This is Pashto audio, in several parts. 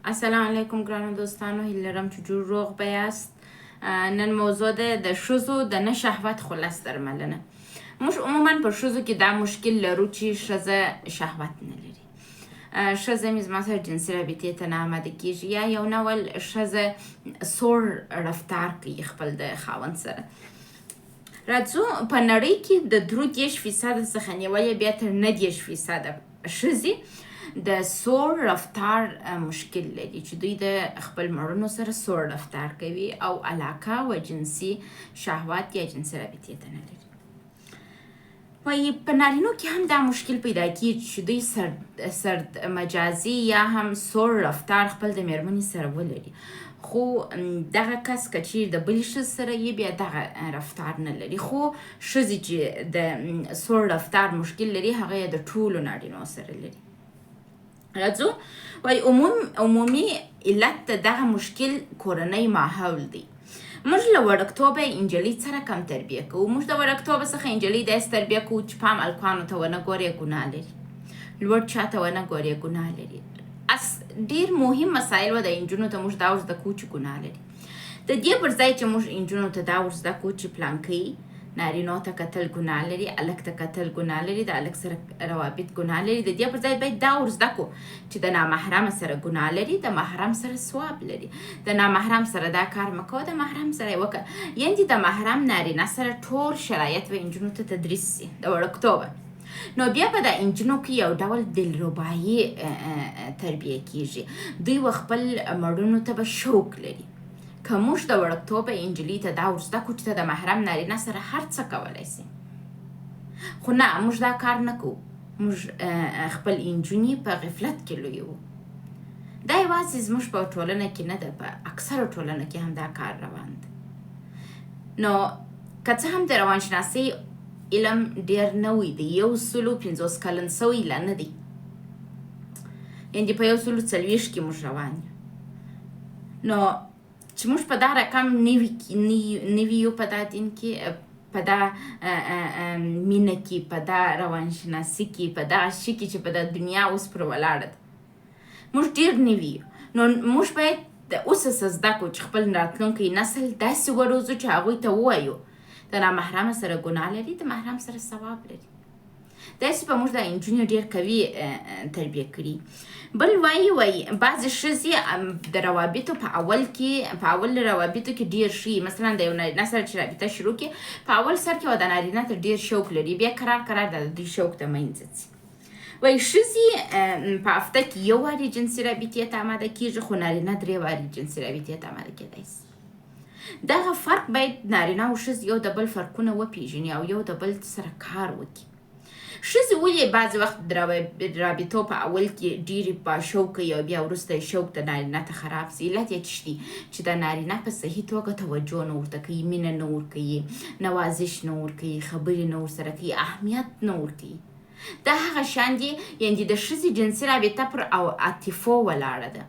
السلام علیکم ګرانو دوستانو، هیله لرم چې جوړ روغ به یاست. نن موضوع ده د ښځو د نه شهوت خلاص درملنه. موږ عموما په ښځو کې دا مشکل لرو چې ښځه شهوت نه لري. ښځه مې زما سره جنسي رابطې ته نه آماده کېږي، یا یو ډول ښځه سوړ رفتار کوي خپل د خاوند سره. راځو په نړۍ کې د 33% څخه نیولې بیا تر 90% ښځې د سوړ رفتار مشکل لري، چې دوی د خپل مړونو سره سوړ رفتار کوي او علاقه و جنسي شهوت یا جنسي رابطې ته نه لري. وایي په نارینو کې هم دا مشکل پیدا کېږي چې دوی سرد مجازي یا هم سوړ رفتار خپل د مېرمنې سره ولري، خو دغه کس که چیرې د بلې ښځې سره یې بیا دغه رفتار نه لري. خو ښځې چې د سوړ رفتار مشکل لري هغه یې د ټولو نارینو سره لري. راځو وایي عمومي علت د دغه مشکل کورنۍ ماحول دی. موږ له وړکتوبه نجلۍ سره کم تربیه کوو. موږ د وړکتوبه څخه نجلۍ داسې تربیه کوو چې پام الکانو ته ونه ګورې ګناه لري، لوړ چاته ونه ګورې ګناه لري. ډېر مهم مسایل و د نجونو ته موږ دا ور زده کوو چې ګناه لري. د دې پر ځای چې موږ نجونو ته دا ور زده کوو چې پلانکۍ نارینو ته کتل ګناه لري، الک ته کتل ګناه لري، د الک سره روابط ګناه لري، د دې پر ځای باید دا ور زده کړو چې د نامحرم سره ګناه لري، د محرم سره ثواب لري. د نامحرم سره دا کار مه کوه، د محرم سره یې وکړه. یعنې د محرم نارینه سره ټول شرایط به نجونو ته تدریس سي د وړکتوبه. نو بیا به د نجونو کې یو ډول دلربایي تربیه کیږي. دوی و خپل مړونو ته به شوق لري. که موږ د وړکتوبه نجلۍ ته دا ور زده کړو چې ته د محرم نارینه سره هر څه کولی سي، خو نه، موږ دا کار نه کوو. موږ خپل نجونې په غفلت کې لویوو. دا یوازې زموږ په ټولنه کې نه ده، په اکثرو ټولنو کې هم دا کار روان ده. نو که څه هم د روانشناسۍ علم ډېر نوی دی، 150 کلن سوی لا نه دی، یعنې په 140 کې موږ روان یو. نو چې موږ په دا رقم نوي یو په دا دین کې، په دا مینه کې، په دا روانشناسي کې، په دا شي کې چې په دا دنیا اوس پر ولاړه ده، موږ ډېر نوي یو. نو موږ باید د اوسه څه زده کړو چې خپل راتلونکی نسل داسې وروزو چې هغوی ته ووایو د نامحرمه سره ګناه لري، د محرم سره ثواب لري. داسې به موږ د نجونې ډېر قوي تربیه کړي. بل وایي بعضې ښځې د روابطو په اول روابطو کې ډېر ښي، مثلا د یو نارینه سره چې رابطه شروع کړي، په اول سر کې د نارینه ته ډېر شوق لري، بیا قرار د دوی شوق د منځه ځي. وایي ښځې په هفته کې 1 وارې جنسي رابطې ته آماده کېږي، خو نارینه 3 وارې جنسي رابطې ته آماده کېدی شي. دغه فرق باید نارینه او ښځې یو د بل فرقونه وپېژني او یو د بل سره کار وکړي. ښځې ولې بعضې وخت د رابطو په اول کې ډېرې باشوقه وي او بیا وروسته یې شوق د نارینه ته خراب سي؟ علت یې څه دی؟ چې د نارینه په صحیح توګه توجه نه ورته کوي، مینه نه ورکوي، نوازش نه ورکوي، خبرې نه ورسره کوي، اهمیت نه ورکوي. دا هغه شان دي، یعنې د ښځې جنسي رابطه پر عاطفو ولاړه ده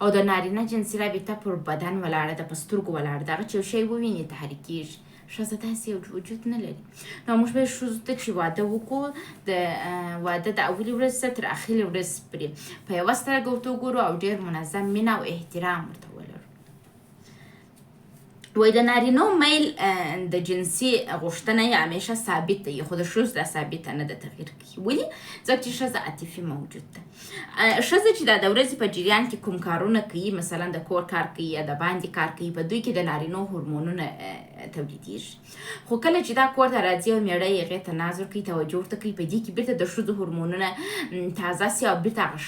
او د نارینه جنسي رابطه پر بدن ولاړه ده، په سترګو ولاړه ده. هغه چې یو شی وویني تحریکېږي. ښځه داسې یو وجود نه لري. نو موږ باید ښځو ته چې واده وکړو، د واده د اولې ورځې څخه تر اخرې ورځې پورې په یوه سترګه ورته وګورو او ډېر منظم مینه او احترام ورته ولرو. وایي د نارینو میل د جنسي غوښتنه یې همیشه ثابت دی، خو د ښځو دا ثابته نه ده، تغییر کوي. ولې؟ ځکه چې ښځه عاطفي موجود ده. ښځه چې د ورځې په جریان کې کوم کارونه کوي، مثلا د کور کار کوي یا د باندې کار کوي، په دوی کې د نارینو هورمونونه تولیدېږي. خو کله چې دا کور ته راځي او میړه یې هغې ته ناز ورکوي، توجه ورته کوي، په دې کې بېرته د ښځو هورمونونه تازه سي او بېرته هغه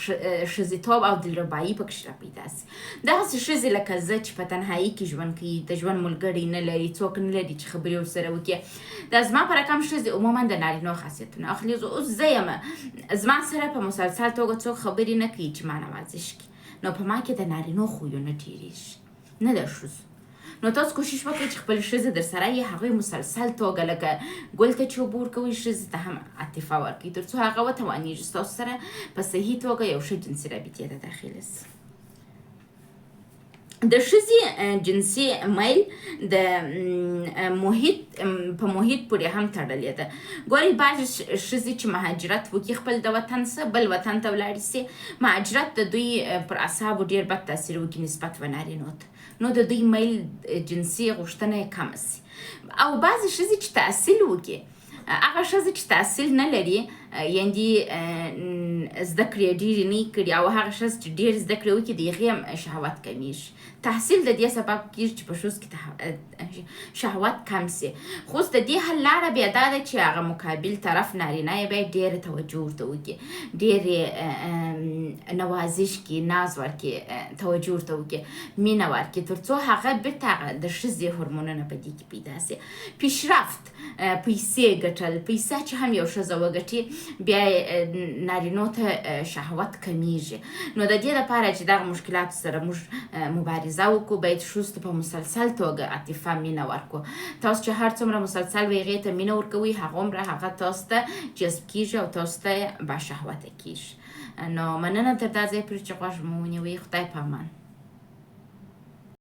ښځیتوب او دلربایي پکښې راپیدا سي. دغسې ښځې لکه زه چې په تنهایي کې ژوند کوي، د ژوند ملګری نه لري، څوک نه لري چې خبرې ورسره وکړي، دا زما په رقم ښځې عموما د نارینو خاصیتونه اخلي. اوس زه یم، زما سره په مسلسل توګه څوک خبرې نه کوي چې ما نوازش کړي، نو په ما کې د نارینو خویونه ډېرېږي، نه د ښځو. نو تاسو کوشش وکړئ چې خپل ښځې در سره یې هغوی مسلسل توګه لکه ګل ته چې اوبه ورکوئ، ښځې ته هم عاطفه ورکوئ، تر څو هغه وتوانېږي ستاسو سره په صحیح توګه یو ښه جنسي رابطې ته داخله سي. د ښځې جنسي میل د محیط په محیط پورې هم تړلې ده. ګورئ بعضې ښځې چې مهاجرت وکړي خپل د وطن څخه بل وطن ته ولاړې سي، مهاجرت د دوی پر اعصابو ډېر بد تاثیر وکړي نسبت به نارینو ته، نو د دوی میل جنسي غوښتنه یې کمه سي. او بعضې ښځې چې تحصیل وکړي، هغه ښځې چې تحصیل نه لري یعنې زده کړې یې ډېرې نه کړي، او هغه ښځې چې ډېر زده کړې وکړي د هغې هم شهوت کمیږي. تحصیل د دې سبب کېږي چې په ښځو کې شهوت کم سي. خو اوس د دې حل لاره بیا دا ده چې هغه مقابل طرف نارینه یې باید ډېره توجه ورته وکړي، ډېرې نوازش کړي، ناز ورکړي، توجه ورته وکړي، مینه ورکړي، تر څو هغه بېرته د ښځې هورمونونه په دې کې پیدا سي. پیشرفت، پیسې ګټل، پیسه چې هم یو ښځه وګټي بیا نارینو ته شهوت کمیږي. نو د دې لپاره چې دغه مشکلاتو سره موږ مبارزه وکړو، باید ښځو ته په مسلسل توګه عاطفه مینه ورکړو. تاسو چې هر څومره مسلسل به هغې ته مینه ورکوئ، هغومره هغه تاسو ته جذب کېږي او تاسو ته باشهوته کېږي. نو مننه تر دا ځای پورې چې غوږ مو ونیوئ. خدای په امان.